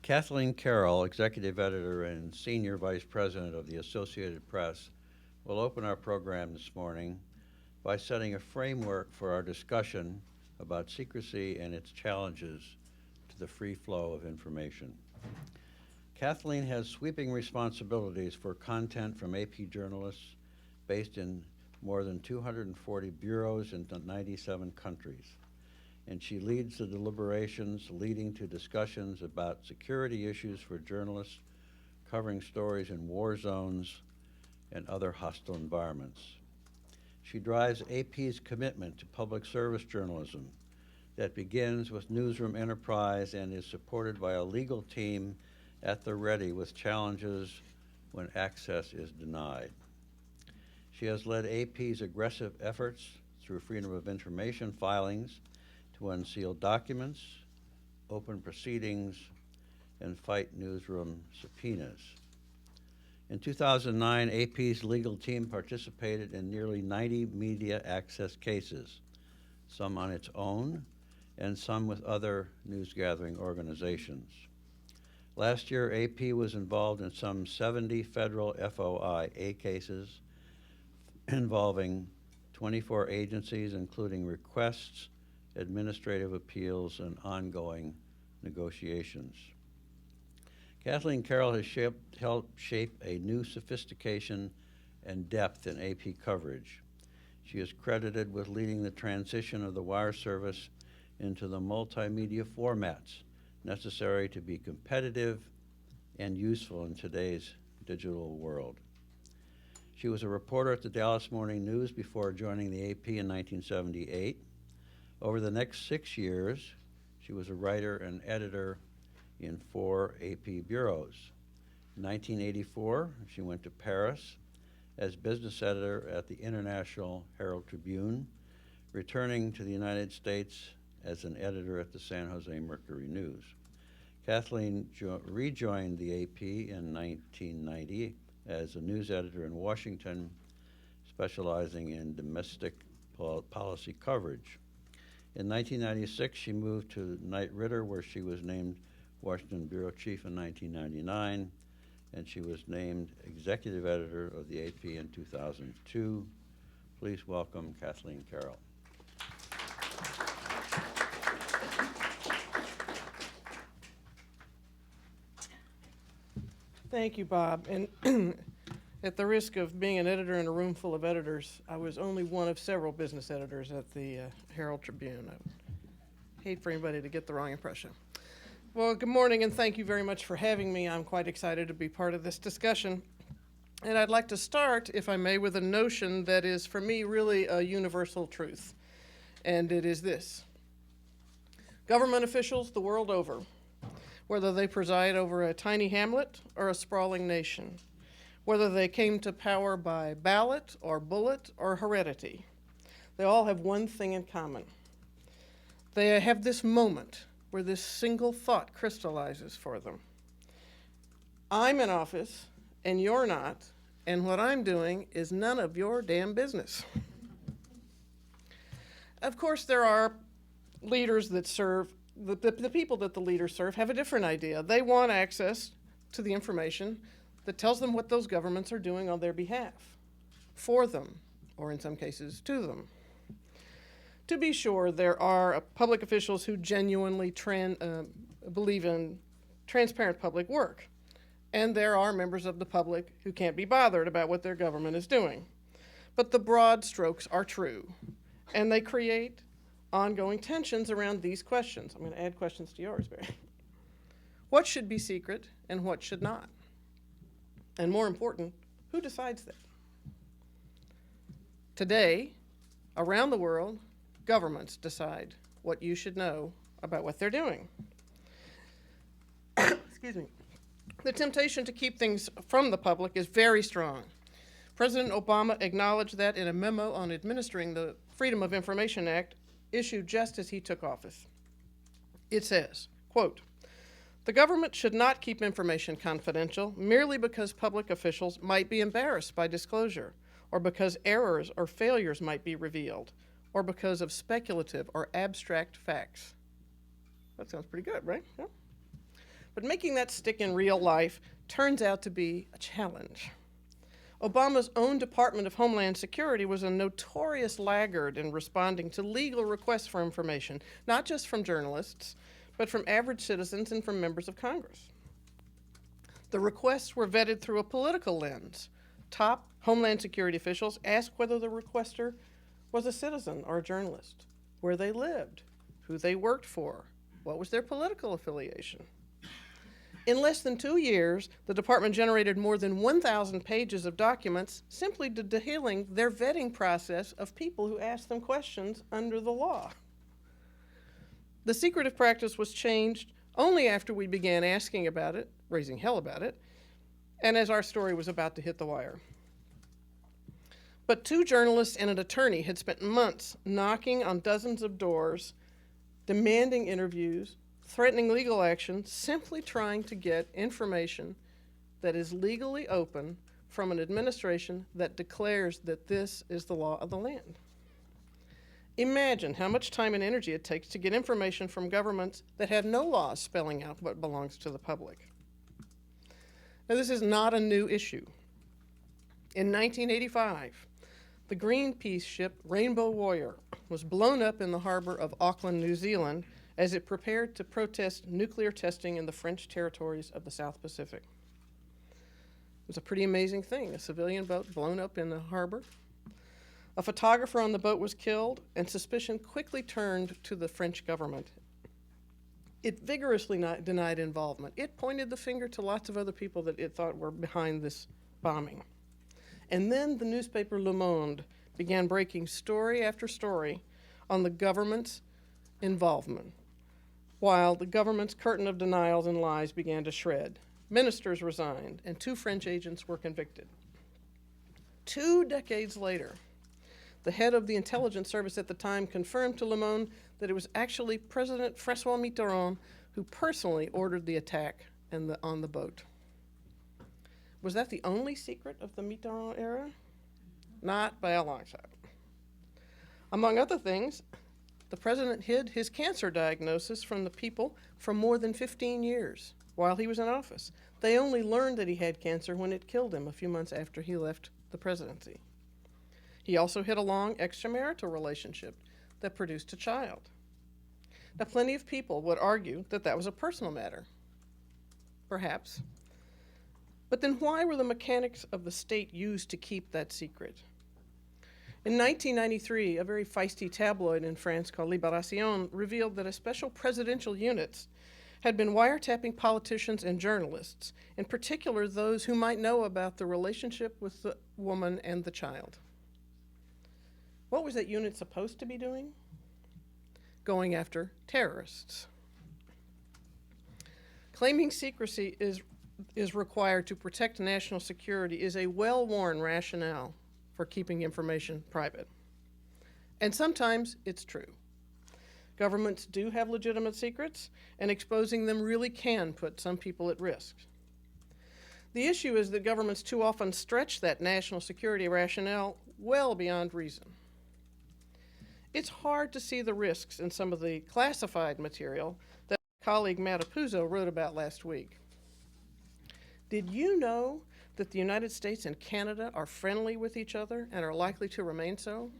Kathleen Carroll, Executive Editor and Senior Vice President of the Associated Press, will open our program this morning by setting a framework for our discussion about secrecy and its challenges to the free flow of information. Kathleen has sweeping responsibilities for content from AP journalists based in more than 240 bureaus in 97 countries. And she leads the deliberations leading to discussions about security issues for journalists covering stories in war zones and other hostile environments. She drives AP's commitment to public service journalism that begins with newsroom enterprise and is supported by a legal team at the ready with challenges when access is denied. She has led AP's aggressive efforts through Freedom of Information filings to unseal documents, open proceedings, and fight newsroom subpoenas. In 2009, AP's legal team participated in nearly 90 media access cases, some on its own and some with other news-gathering organizations. Last year, AP was involved in some 70 federal FOIA cases involving 24 agencies, including requests, administrative appeals, and ongoing negotiations. Kathleen Carroll has helped shape a new sophistication and depth in AP coverage. She is credited with leading the transition of the wire service into the multimedia formats necessary to be competitive and useful in today's digital world. She was a reporter at the Dallas Morning News before joining the AP in 1978. Over the next 6 years, she was a writer and editor in 4 AP bureaus. In 1984, she went to Paris as business editor at the International Herald Tribune, returning to the United States as an editor at the San Jose Mercury News. Kathleen rejoined the AP in 1990 as a news editor in Washington, specializing in domestic policy coverage. In 1996, she moved to Knight Ridder, where she was named Washington Bureau Chief in 1999, and she was named Executive Editor of the AP in 2002. Please welcome Kathleen Carroll. Thank you, Bob. And at the risk of being an editor in a room full of editors, I was only one of several business editors at the Herald Tribune. I would hate for anybody to get the wrong impression. Well, good morning, and thank you very much for having me. I'm quite excited to be part of this discussion. And I'd like to start, if I may, with a notion that is, for me, really a universal truth. And it is this: government officials the world over, whether they preside over a tiny hamlet or a sprawling nation, whether they came to power by ballot or bullet or heredity, they all have one thing in common. They have this moment where this single thought crystallizes for them. I'm in office and you're not, and what I'm doing is none of your damn business. Of course, there are leaders that serve the people that the leaders serve have a different idea. They want access to the information that tells them what those governments are doing on their behalf, for them, or in some cases to them. To be sure, there are public officials who genuinely believe in transparent public work, and there are members of the public who can't be bothered about what their government is doing. But the broad strokes are true, and they create ongoing tensions around these questions. I'm going to add questions to yours, Barry. What should be secret and what should not? And more important, who decides that? Today, around the world, governments decide what you should know about what they're doing. Excuse me. The temptation to keep things from the public is very strong. President Obama acknowledged that in a memo on administering the Freedom of Information Act issued just as he took office. It says, quote, "The government should not keep information confidential merely because public officials might be embarrassed by disclosure, or because errors or failures might be revealed, or because of speculative or abstract facts." That sounds pretty good, right? Yeah. But making that stick in real life turns out to be a challenge. Obama's own Department of Homeland Security was a notorious laggard in responding to legal requests for information, not just from journalists, but from average citizens and from members of Congress. The requests were vetted through a political lens. Top Homeland Security officials asked whether the requester was a citizen or a journalist, where they lived, who they worked for, what was their political affiliation. In less than 2 years, the department generated more than 1,000 pages of documents simply detailing their vetting process of people who asked them questions under the law. The secretive practice was changed only after we began asking about it, raising hell about it, and as our story was about to hit the wire. But 2 journalists and an attorney had spent months knocking on dozens of doors, demanding interviews, threatening legal action, simply trying to get information that is legally open from an administration that declares that this is the law of the land. Imagine how much time and energy it takes to get information from governments that have no laws spelling out what belongs to the public. Now, this is not a new issue. In 1985, the Greenpeace ship Rainbow Warrior was blown up in the harbor of Auckland, New Zealand, as it prepared to protest nuclear testing in the French territories of the South Pacific. It was a pretty amazing thing, a civilian boat blown up in the harbor. A photographer on the boat was killed, and suspicion quickly turned to the French government. It vigorously denied involvement. It pointed the finger to lots of other people that it thought were behind this bombing. And then the newspaper Le Monde began breaking story after story on the government's involvement, while the government's curtain of denials and lies began to shred. Ministers resigned, and 2 French agents were convicted. 2 decades later, the head of the intelligence service at the time confirmed to Le Monde that it was actually President François Mitterrand who personally ordered the attack on the boat. Was that the only secret of the Mitterrand era? Not by a long shot. Among other things, the president hid his cancer diagnosis from the people for more than 15 years while he was in office. They only learned that he had cancer when it killed him a few months after he left the presidency. He also hid a long extramarital relationship that produced a child. Now, plenty of people would argue that that was a personal matter. Perhaps. But then why were the mechanics of the state used to keep that secret? In 1993, a very feisty tabloid in France called Libération revealed that a special presidential unit had been wiretapping politicians and journalists, in particular those who might know about the relationship with the woman and the child. What was that unit supposed to be doing? Going after terrorists. Claiming secrecy is required to protect national security is a well-worn rationale for keeping information private. And sometimes it's true. Governments do have legitimate secrets, and exposing them really can put some people at risk. The issue is that governments too often stretch that national security rationale well beyond reason. It's hard to see the risks in some of the classified material that my colleague Matt Apuzzo wrote about last week. Did you know that the United States and Canada are friendly with each other and are likely to remain so?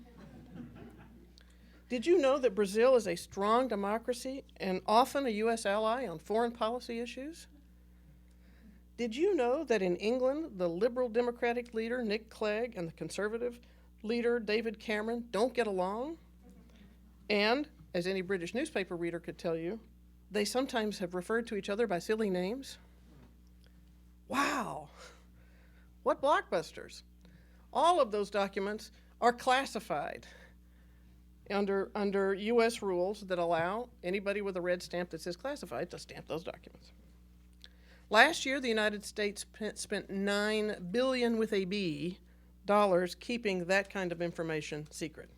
Did you know that Brazil is a strong democracy and often a U.S. ally on foreign policy issues? Did you know that in England, the Liberal Democratic leader, Nick Clegg, and the Conservative leader, David Cameron, don't get along? And, as any British newspaper reader could tell you, they sometimes have referred to each other by silly names? Wow! What blockbusters! All of those documents are classified under U.S. rules that allow anybody with a red stamp that says classified to stamp those documents. Last year, the United States spent $9 billion with a B dollars keeping that kind of information secret.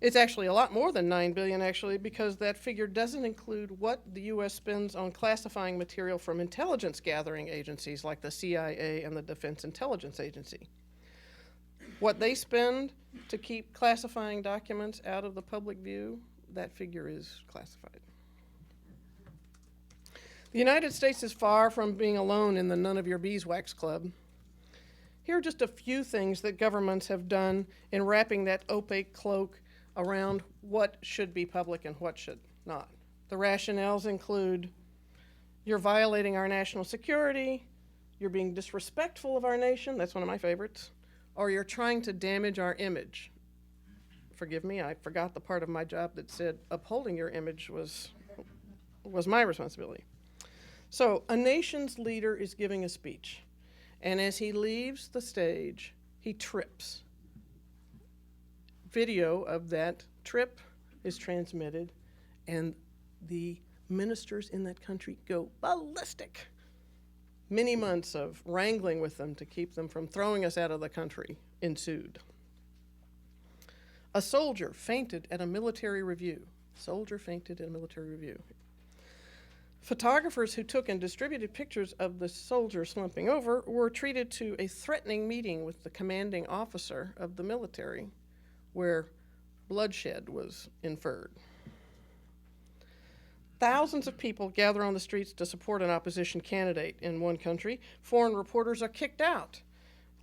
It's actually a lot more than $9 billion, actually, because that figure doesn't include what the U.S. spends on classifying material from intelligence gathering agencies like the CIA and the Defense Intelligence Agency. What they spend to keep classifying documents out of the public view, that figure is classified. The United States is far from being alone in the none of your beeswax club. Here are just a few things that governments have done in wrapping that opaque cloak around what should be public and what should not. The rationales include you're violating our national security, you're being disrespectful of our nation, that's one of my favorites, or you're trying to damage our image. Forgive me, I forgot the part of my job that said upholding your image was my responsibility. So a nation's leader is giving a speech, and as he leaves the stage, he trips. Video of that trip is transmitted, and the ministers in that country go ballistic. Many months of wrangling with them to keep them from throwing us out of the country ensued. A soldier fainted at a military review. Photographers who took and distributed pictures of the soldier slumping over were treated to a threatening meeting with the commanding officer of the military, where bloodshed was inferred. Thousands of people gather on the streets to support an opposition candidate in one country. Foreign reporters are kicked out.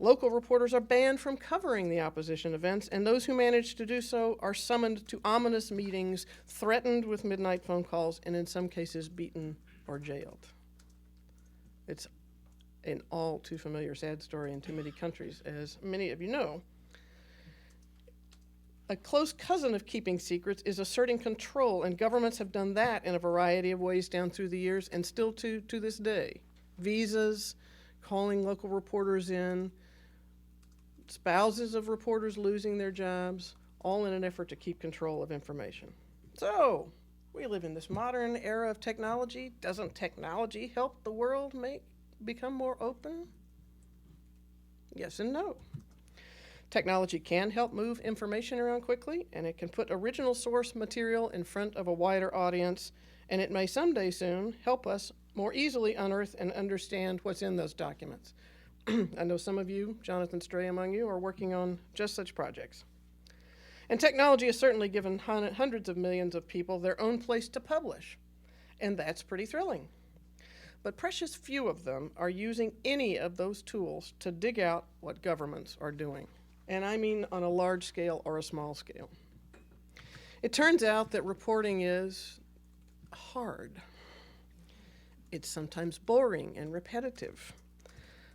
Local reporters are banned from covering the opposition events, and those who manage to do so are summoned to ominous meetings, threatened with midnight phone calls, and in some cases beaten or jailed. It's an all too familiar sad story in too many countries, as many of you know. A close cousin of keeping secrets is asserting control, and governments have done that in a variety of ways down through the years and still to this day. Visas, calling local reporters in, spouses of reporters losing their jobs, all in an effort to keep control of information. So, we live in this modern era of technology. Doesn't technology help the world become more open? Yes and no. Technology can help move information around quickly, and it can put original source material in front of a wider audience, and it may someday soon help us more easily unearth and understand what's in those documents. I know some of you, Jonathan Stray among you, are working on just such projects. And technology has certainly given hundreds of millions of people their own place to publish, and that's pretty thrilling. But precious few of them are using any of those tools to dig out what governments are doing. And I mean on a large scale or a small scale. It turns out that reporting is hard. It's sometimes boring and repetitive.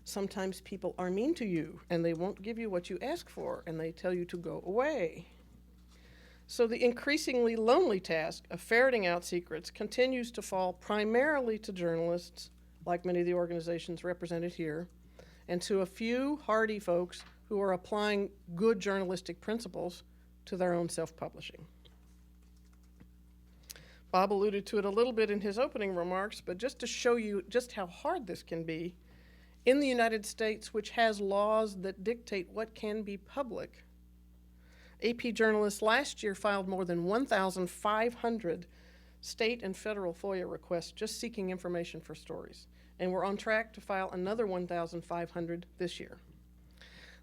Sometimes people are mean to you and they won't give you what you ask for and they tell you to go away. So the increasingly lonely task of ferreting out secrets continues to fall primarily to journalists, like many of the organizations represented here, and to a few hardy folks who are applying good journalistic principles to their own self-publishing. Bob alluded to it a little bit in his opening remarks, but just to show you just how hard this can be, in the United States, which has laws that dictate what can be public, AP journalists last year filed more than 1,500 state and federal FOIA requests just seeking information for stories. And we're on track to file another 1,500 this year.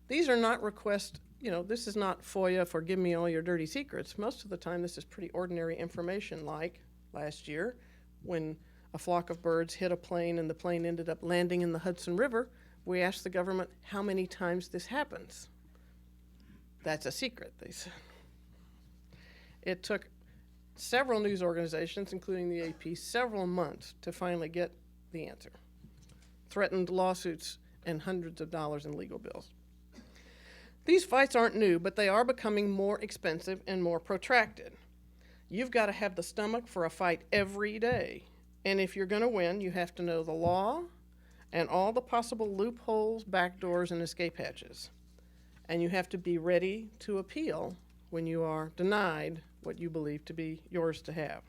These are not requests, this is not FOIA for give me all your dirty secrets. Most of the time this is pretty ordinary information, like last year when a flock of birds hit a plane and the plane ended up landing in the Hudson River. We asked the government how many times this happens. That's a secret, they said. It took several news organizations, including the AP, several months to finally get the answer. Threatened lawsuits and hundreds of dollars in legal bills. These fights aren't new, but they are becoming more expensive and more protracted. You've got to have the stomach for a fight every day. And if you're going to win, you have to know the law and all the possible loopholes, backdoors, and escape hatches. And you have to be ready to appeal when you are denied what you believe to be yours to have.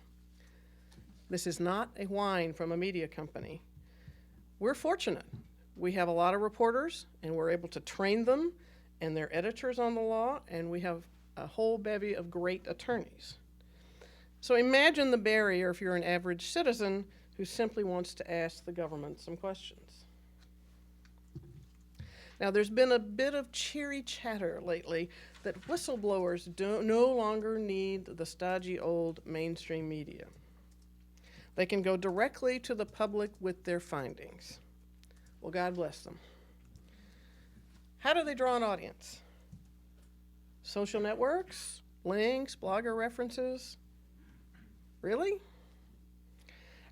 This is not a whine from a media company. We're fortunate. We have a lot of reporters, and we're able to train them, and they're editors on the law, and we have a whole bevy of great attorneys. So imagine the barrier if you're an average citizen who simply wants to ask the government some questions. Now, there's been a bit of cheery chatter lately that whistleblowers no longer need the stodgy old mainstream media. They can go directly to the public with their findings. Well, God bless them. How do they draw an audience? Social networks, links, blogger references? Really?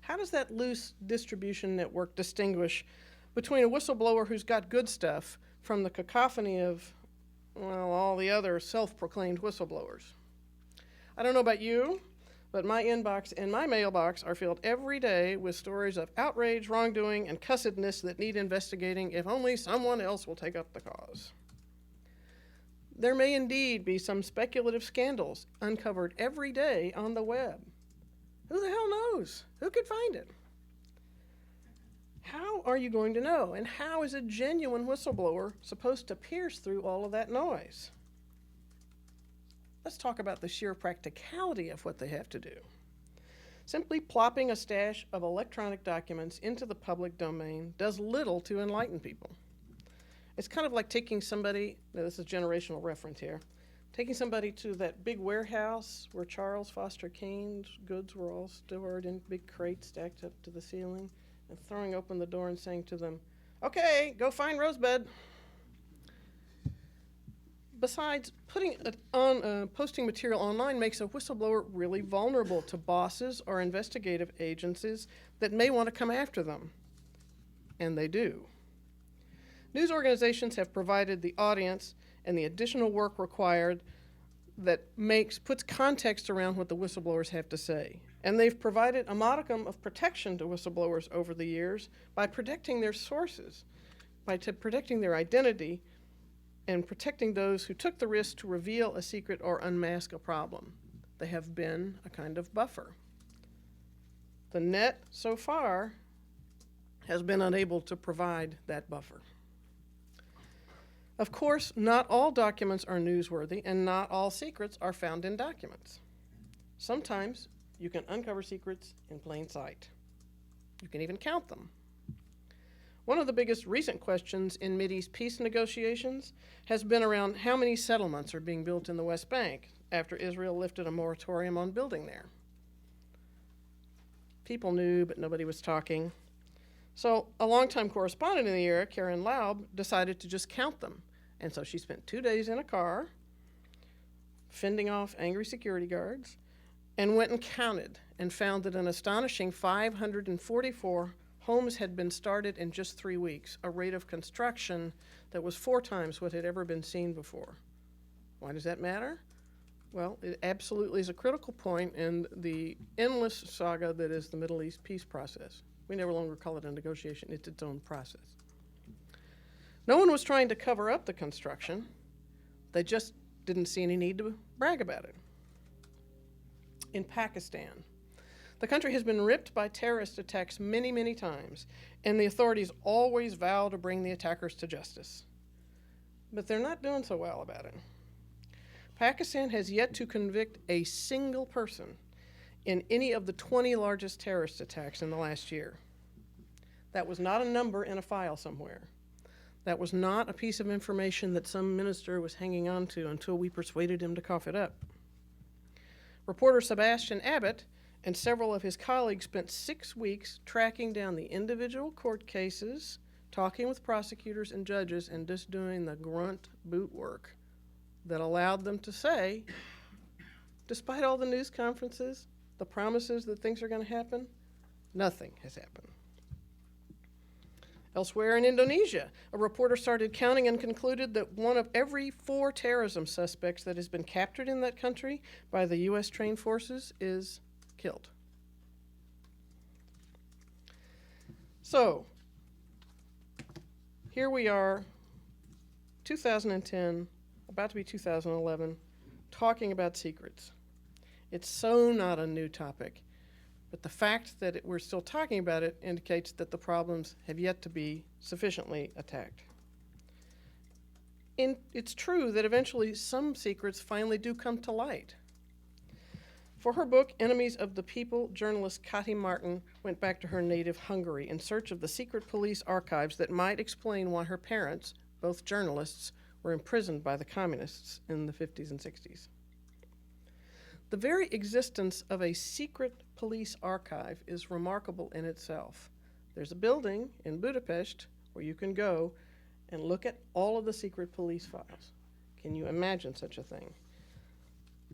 How does that loose distribution network distinguish between a whistleblower who's got good stuff from the cacophony of, well, all the other self-proclaimed whistleblowers? I don't know about you, but my inbox and my mailbox are filled every day with stories of outrage, wrongdoing, and cussedness that need investigating if only someone else will take up the cause. There may indeed be some speculative scandals uncovered every day on the web. Who the hell knows? Who could find it? How are you going to know? And how is a genuine whistleblower supposed to pierce through all of that noise? Let's talk about the sheer practicality of what they have to do. Simply plopping a stash of electronic documents into the public domain does little to enlighten people. It's kind of like taking somebody, now this is generational reference here, taking somebody to that big warehouse where Charles Foster Kane's goods were all stored in big crates stacked up to the ceiling, and throwing open the door and saying to them, "Okay, go find Rosebud." Besides, posting material online makes a whistleblower really vulnerable to bosses or investigative agencies that may want to come after them. And they do. News organizations have provided the audience and the additional work required that puts context around what the whistleblowers have to say. And they've provided a modicum of protection to whistleblowers over the years by protecting their sources, by protecting their identity, and protecting those who took the risk to reveal a secret or unmask a problem. They have been a kind of buffer. The net, so far, has been unable to provide that buffer. Of course, not all documents are newsworthy, and not all secrets are found in documents. Sometimes you can uncover secrets in plain sight. You can even count them. One of the biggest recent questions in Mideast peace negotiations has been around how many settlements are being built in the West Bank after Israel lifted a moratorium on building there. People knew, but nobody was talking. So a longtime correspondent in the area, Karen Laub, decided to just count them. And so she spent 2 days in a car, fending off angry security guards, and went and counted and found that an astonishing 544 homes had been started in just 3 weeks, a rate of construction that was 4 times what had ever been seen before. Why does that matter? Well, it absolutely is a critical point in the endless saga that is the Middle East peace process. We no longer call it a negotiation, it's its own process. No one was trying to cover up the construction. They just didn't see any need to brag about it. In Pakistan, the country has been ripped by terrorist attacks many, many times, and the authorities always vow to bring the attackers to justice. But they're not doing so well about it. Pakistan has yet to convict a single person in any of the 20 largest terrorist attacks in the last year. That was not a number in a file somewhere. That was not a piece of information that some minister was hanging on to until we persuaded him to cough it up. Reporter Sebastian Abbott and several of his colleagues spent 6 weeks tracking down the individual court cases, talking with prosecutors and judges, and just doing the grunt boot work that allowed them to say, despite all the news conferences, the promises that things are going to happen, nothing has happened. Elsewhere in Indonesia, a reporter started counting and concluded that 1 of every 4 terrorism suspects that has been captured in that country by the U.S. trained forces is killed. So, here we are, 2010, about to be 2011, talking about secrets. It's so not a new topic, but the fact that we're still talking about it indicates that the problems have yet to be sufficiently attacked. It's true that eventually some secrets finally do come to light. For her book, Enemies of the People, journalist Kati Martin went back to her native Hungary in search of the secret police archives that might explain why her parents, both journalists, were imprisoned by the communists in the 50s and 60s. The very existence of a secret police archive is remarkable in itself. There's a building in Budapest where you can go and look at all of the secret police files. Can you imagine such a thing?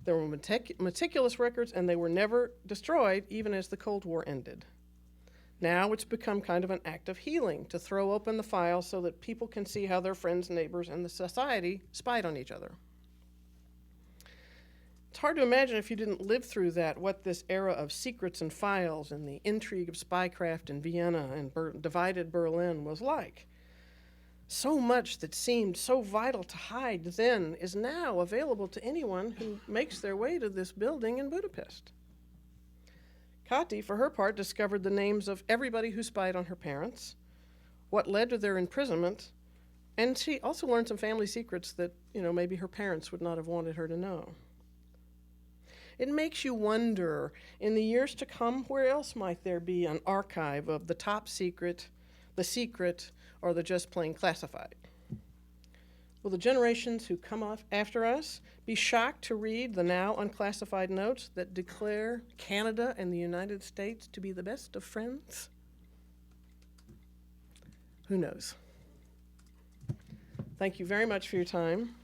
There were meticulous records, and they were never destroyed, even as the Cold War ended. Now it's become kind of an act of healing to throw open the files so that people can see how their friends, neighbors, and the society spied on each other. It's hard to imagine, if you didn't live through that, what this era of secrets and files and the intrigue of spycraft in Vienna and divided Berlin was like. So much that seemed so vital to hide then is now available to anyone who makes their way to this building in Budapest. Kati, for her part, discovered the names of everybody who spied on her parents, what led to their imprisonment, and she also learned some family secrets that, maybe her parents would not have wanted her to know. It makes you wonder, in the years to come, where else might there be an archive of the top secret, the secret, or the just plain classified? Will the generations who come after us be shocked to read the now unclassified notes that declare Canada and the United States to be the best of friends? Who knows? Thank you very much for your time.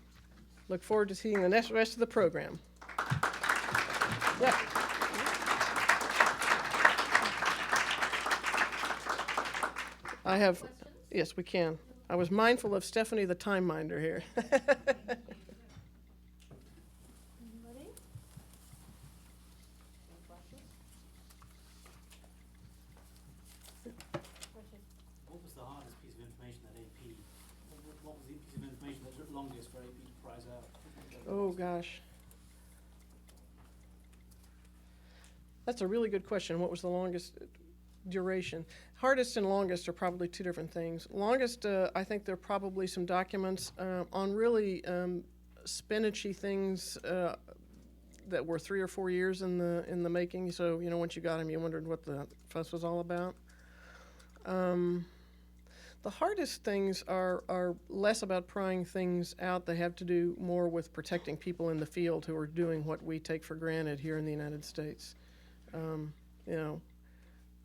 Look forward to seeing the rest of the program. Yeah. I have, yes, we can. I was mindful of Stephanie, the time minder here. Anybody? Any questions? What was the hardest piece of information that AP, what was the piece of information that took longest for AP to prize out? Oh, gosh. That's a really good question. What was the longest duration? Hardest and longest are probably two different things. Longest, I think there are probably some documents on really spinachy things that were 3 or 4 years in the making. So, once you got them, you wondered what the fuss was all about. The hardest things are less about prying things out. They have to do more with protecting people in the field who are doing what we take for granted here in the United States.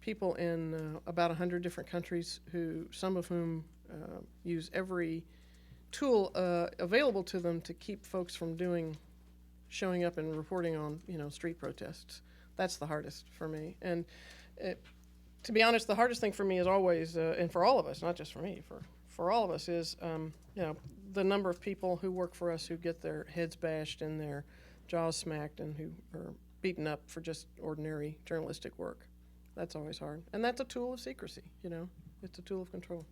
People in about 100 different countries, some of whom use every tool available to them to keep folks from showing up and reporting on, street protests. That's the hardest for me. And to be honest, the hardest thing for me is always, and for all of us, not just for me, for all of us, is the number of people who work for us who get their heads bashed and their jaws smacked and who are beaten up for just ordinary journalistic work. That's always hard. And that's a tool of secrecy, It's a tool of control.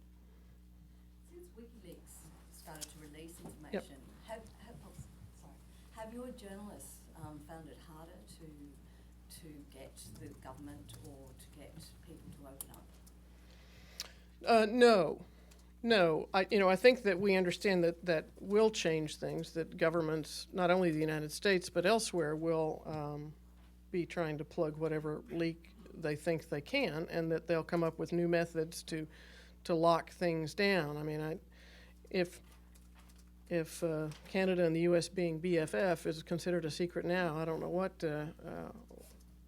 Since Wiki Leaks started to release information, have your journalists found it harder to get the government or to get people to open up? No. I think that we understand that will change things, that governments, not only the United States, but elsewhere, will be trying to plug whatever leak they think they can, and that they'll come up with new methods to lock things down. I mean, if Canada and the U.S. being BFF is considered a secret now, I don't know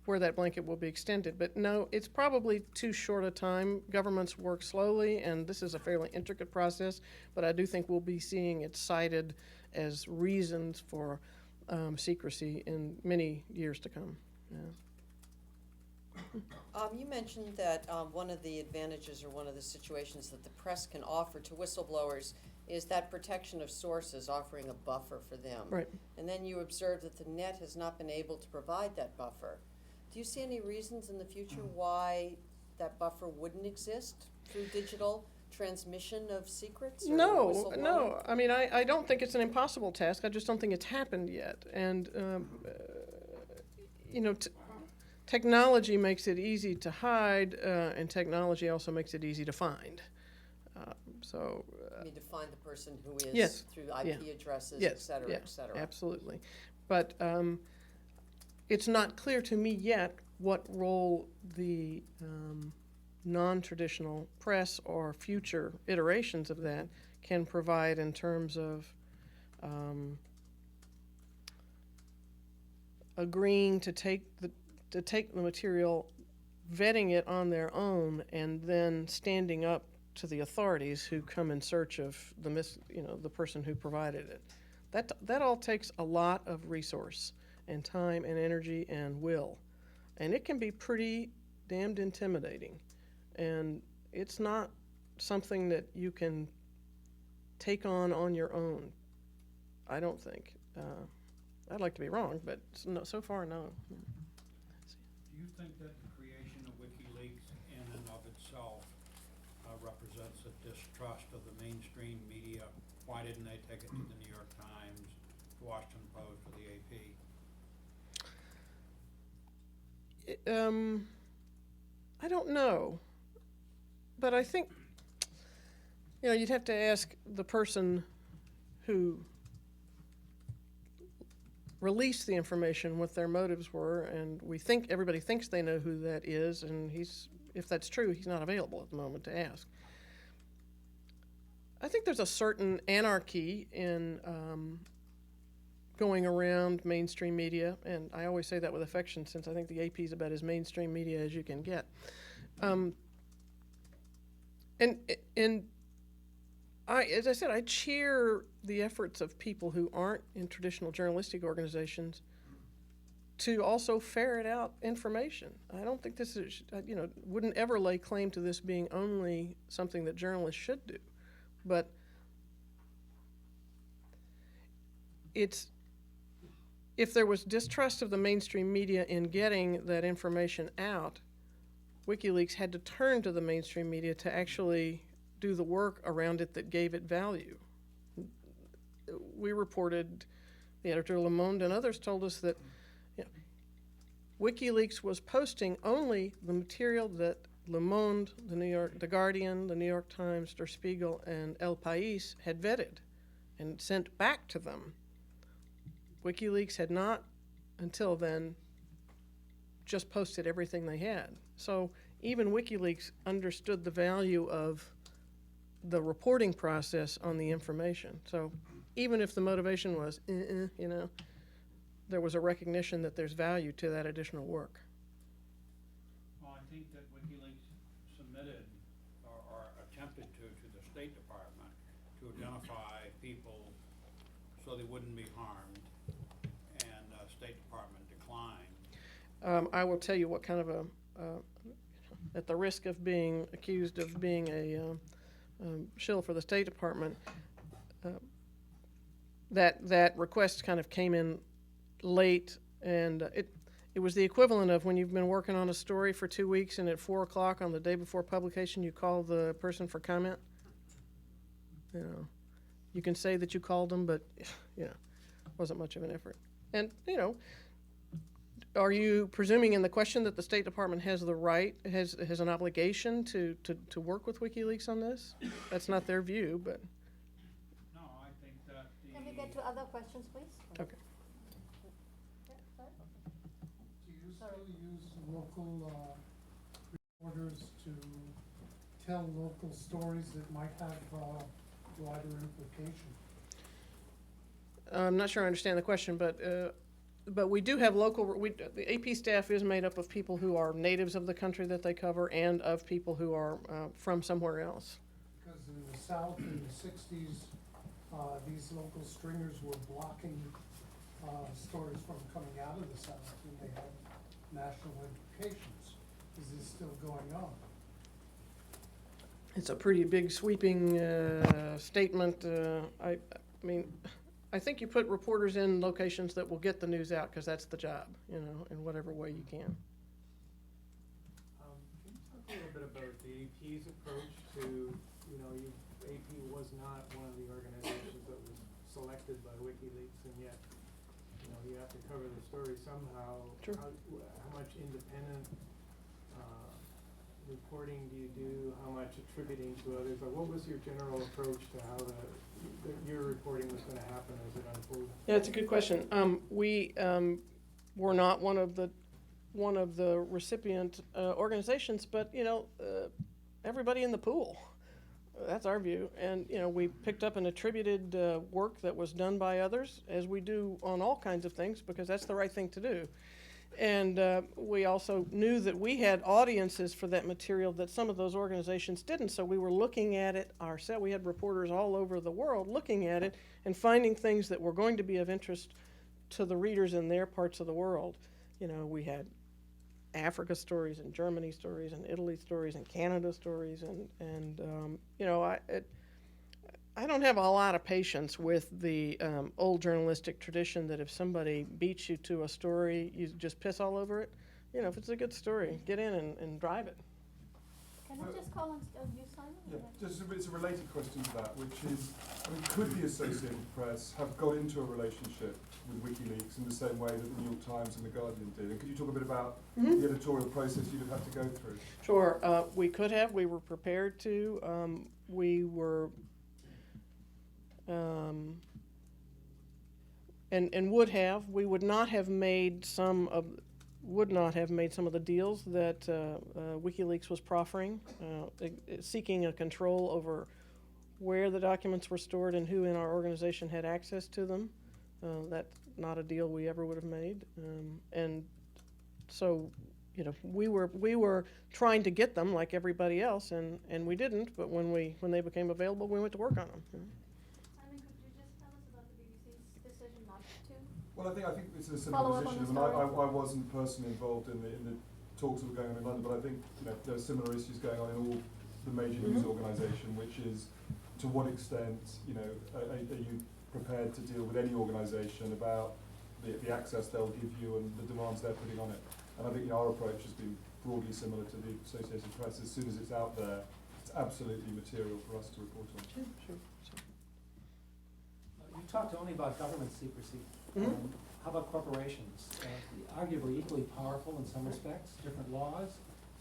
where that blanket will be extended. But no, it's probably too short a time. Governments work slowly, and this is a fairly intricate process, but I do think we'll be seeing it cited as reasons for secrecy in many years to come. Yeah. You mentioned that one of the advantages or one of the situations that the press can offer to whistleblowers is that protection of sources, offering a buffer for them. Right. And then you observed that the net has not been able to provide that buffer. Do you see any reasons in the future why that buffer wouldn't exist through digital transmission of secrets? Or No. I mean, I don't think it's an impossible task. I just don't think it's happened yet. And, technology makes it easy to hide, and technology also makes it easy to find. You need to find the person who is Yes. through IP addresses, Yes. et cetera, et cetera. Absolutely. But it's not clear to me yet what role the non-traditional press or future iterations of that can provide in terms of agreeing to take the material, vetting it on their own, and then standing up to the authorities who come in search of the person who provided it. That all takes a lot of resource and time and energy and will, and it can be pretty damned intimidating. And it's not something that you can take on your own, I don't think. I'd like to be wrong, but so far, no. Do you think that the creation of Wiki Leaks in and of itself represents a distrust of the mainstream media? Why didn't they take it to the New York Times, the Washington Post, or the AP? I don't know, but I think, you'd have to ask the person who released the information what their motives were, and everybody thinks they know who that is, and if that's true, he's not available at the moment to ask. I think there's a certain anarchy in going around mainstream media, and I always say that with affection since I think the AP is about as mainstream media as you can get. As I said, I cheer the efforts of people who aren't in traditional journalistic organizations to also ferret out information. I don't think this is, wouldn't ever lay claim to this being only something that journalists should do. But if there was distrust of the mainstream media in getting that information out, WikiLeaks had to turn to the mainstream media to actually do the work around it that gave it value. We reported, the editor of Le Monde and others told us that WikiLeaks was posting only the material that Le Monde, The Guardian, the New York Times, Der Spiegel, and El País had vetted and sent back to them. WikiLeaks had not, until then, just posted everything they had. So even WikiLeaks understood the value of the reporting process on the information. So even if the motivation was, there was a recognition that there's value to that additional work. Well, I think that WikiLeaks submitted or attempted to the State Department to identify people so they wouldn't be harmed, and the State Department declined. I will tell you what kind of at the risk of being accused of being a shill for the State Department, that request kind of came in late, and it was the equivalent of when you've been working on a story for 2 weeks and at 4 o'clock on the day before publication you call the person for comment. You can say that you called them, but wasn't much of an effort. And are you presuming in the question that the State Department has the right, has an obligation to work with WikiLeaks on this? That's not their view, but. No, I think that Can we get to other questions, please? Okay. Yeah, sorry? Do you still use local reporters to tell local stories that might have wider implication? I'm not sure I understand the question, but we do have the AP staff is made up of people who are natives of the country that they cover and of people who are from somewhere else. Because in the South in the 60s, these local stringers were blocking stories from coming out of the South, and they had national implications. Is this still going on? It's a pretty big sweeping statement. I mean, I think you put reporters in locations that will get the news out because that's the job, in whatever way you can. Can you talk a little bit about the AP's approach to, AP was not one of the organizations that was selected by WikiLeaks, and yet, you have to cover the story somehow. Sure. How much independent reporting do you do? How much attributing to others? But what was your general approach to how your reporting was going to happen as it unfolded? Yeah, it's a good question. We were not one of the recipient organizations, but everybody in the pool That's our view. And, we picked up an attributed work that was done by others, as we do on all kinds of things, because that's the right thing to do. And we also knew that we had audiences for that material that some of those organizations didn't. So we were looking at it ourselves. We had reporters all over the world looking at it and finding things that were going to be of interest to the readers in their parts of the world. We had Africa stories and Germany stories and Italy stories and Canada stories, and I don't have a lot of patience with the old journalistic tradition that if somebody beats you to a story, you just piss all over it. If it's a good story, get in and drive it. Can I just call on you, Simon? Yeah, it's a related question to that, which is, could the Associated Press have got into a relationship with WikiLeaks in the same way that the New York Times and the Guardian did? And could you talk a bit about the editorial process you'd have had to go through? Sure, we could have. We were prepared to. We were, and would have. We would not have made some of the deals that WikiLeaks was proffering, seeking a control over where the documents were stored and who in our organization had access to them. That's not a deal we ever would have made. And so, we were trying to get them like everybody else, and we didn't. But when they became available, we went to work on them. Simon, could you just tell us about the BBC's decision not to? Well, I think this is a Follow similar up on position. the I story. wasn't personally involved in the talks that were going on in London, but I think there are similar issues going on in all the major news organisations, which is to what extent are you prepared to deal with any organisation about the access they'll give you and the demands they're putting on it. And I think our approach has been broadly similar to the Associated Press. As soon as it's out there, it's absolutely material for us to report on. Sure. You talked only about government secrecy. How about corporations? Arguably equally powerful in some respects, different laws,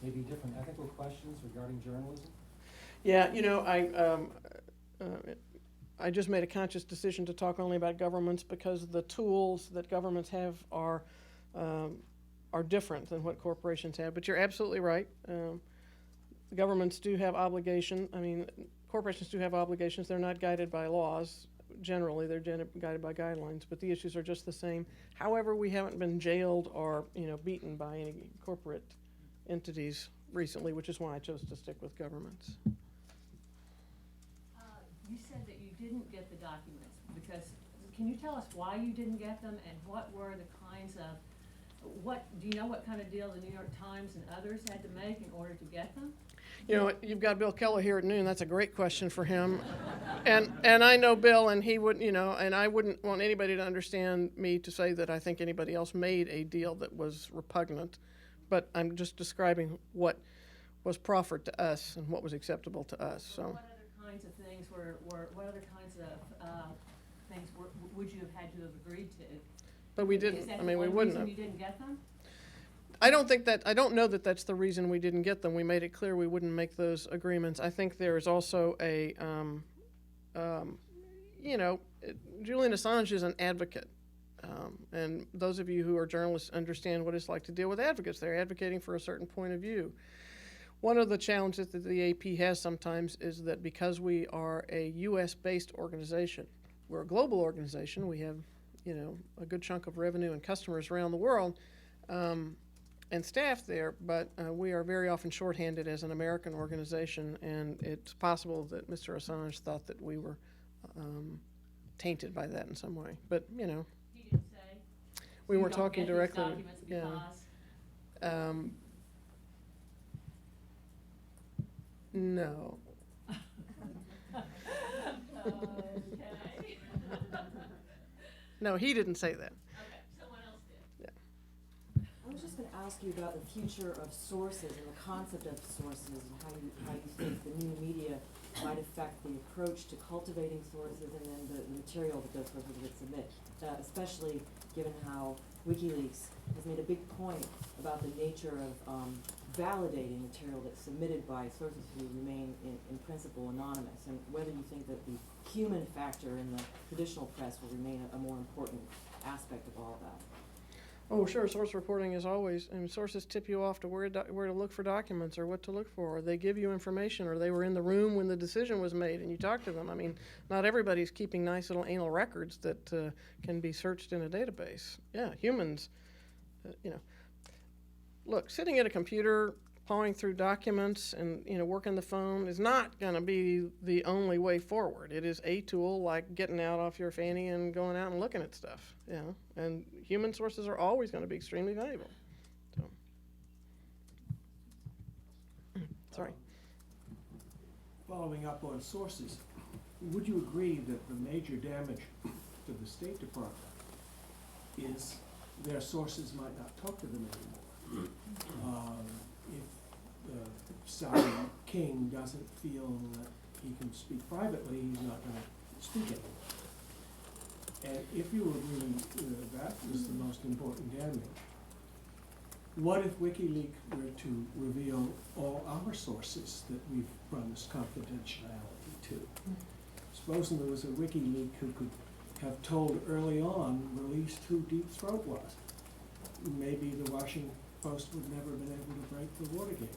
maybe different ethical questions regarding journalism. Yeah, I just made a conscious decision to talk only about governments because the tools that governments have are different than what corporations have. But you're absolutely right. Governments do have obligations. Corporations do have obligations. They're not guided by laws. Generally, they're guided by guidelines. But the issues are just the same. However, we haven't been jailed or beaten by any corporate entities recently, which is why I chose to stick with governments. You said that you didn't get the documents because, can you tell us why you didn't get them and what were the kinds of, do you know what kind of deal the New York Times and others had to make in order to get them? You've got Bill Keller here at noon. That's a great question for him. and I know Bill, and he would, and I wouldn't want anybody to understand me to say that I think anybody else made a deal that was repugnant. But I'm just describing what was proffered to us and what was acceptable to us. So. What other kinds of things would you have had to have agreed to? But we didn't. Is that we one wouldn't reason have. you didn't get them? I don't know that that's the reason we didn't get them. We made it clear we wouldn't make those agreements. I think there is also a, Julian Assange is an advocate. And those of you who are journalists understand what it's like to deal with advocates. They're advocating for a certain point of view. One of the challenges that the AP has sometimes is that because we are a U.S.-based organization, we're a global organization, we have, a good chunk of revenue and customers around the world, and staff there, but we are very often shorthanded as an American organization, and it's possible that Mr. Assange thought that we were tainted by that in some way. But, He didn't say? we You weren't don't talking get these directly. documents because? No. Okay. No, he didn't say that. Okay, someone else did. I was just going to ask you about the future of sources and the concept of sources and how you think the new media might affect the approach to cultivating sources and then the material that those sources would submit, especially given how WikiLeaks has made a big point about the nature of validating material that's submitted by sources who remain in principle anonymous, and whether you think that the human factor in the traditional press will remain a more important aspect of all of that. Oh, sure, source reporting is always, and sources tip you off to where to look for documents or what to look for, or they give you information, or they were in the room when the decision was made and you talk to them. I mean, not everybody's keeping nice little anal records that can be searched in a database. Yeah, humans, look, sitting at a computer, pawing through documents and, working the phone is not going to be the only way forward. It is a tool like getting out off your fanny and going out and looking at stuff, and human sources are always going to be extremely valuable. So. Sorry. Following up on sources, would you agree that the major damage to the State Department is their sources might not talk to them anymore? If the Saudi king doesn't feel that he can speak privately, he's not going to speak anymore. And if you agree that is the most important damage, what if WikiLeaks were to reveal all our sources that we've promised confidentiality to? Supposing there was a WikiLeaks who could have told early on, released who Deep Throat was. Maybe the Washington Post would never have been able to break the Watergate.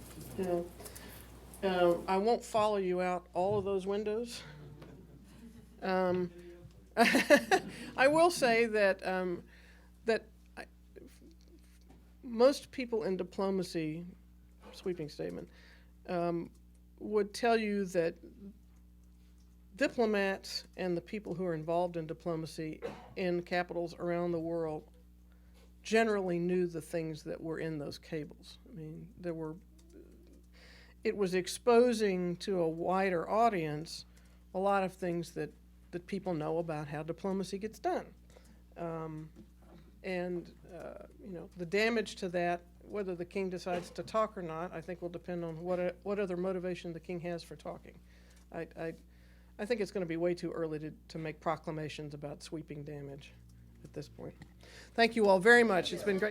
I won't follow you out all of those windows. I will say that most people in diplomacy, sweeping statement, would tell you that diplomats and the people who are involved in diplomacy in capitals around the world generally knew the things that were in those cables. I mean, it was exposing to a wider audience a lot of things that people know about how diplomacy gets done. The damage to that, whether the king decides to talk or not, I think will depend on what other motivation the king has for talking. I think it's going to be way too early to make proclamations about sweeping damage at this point. Thank you all very much. It's been great.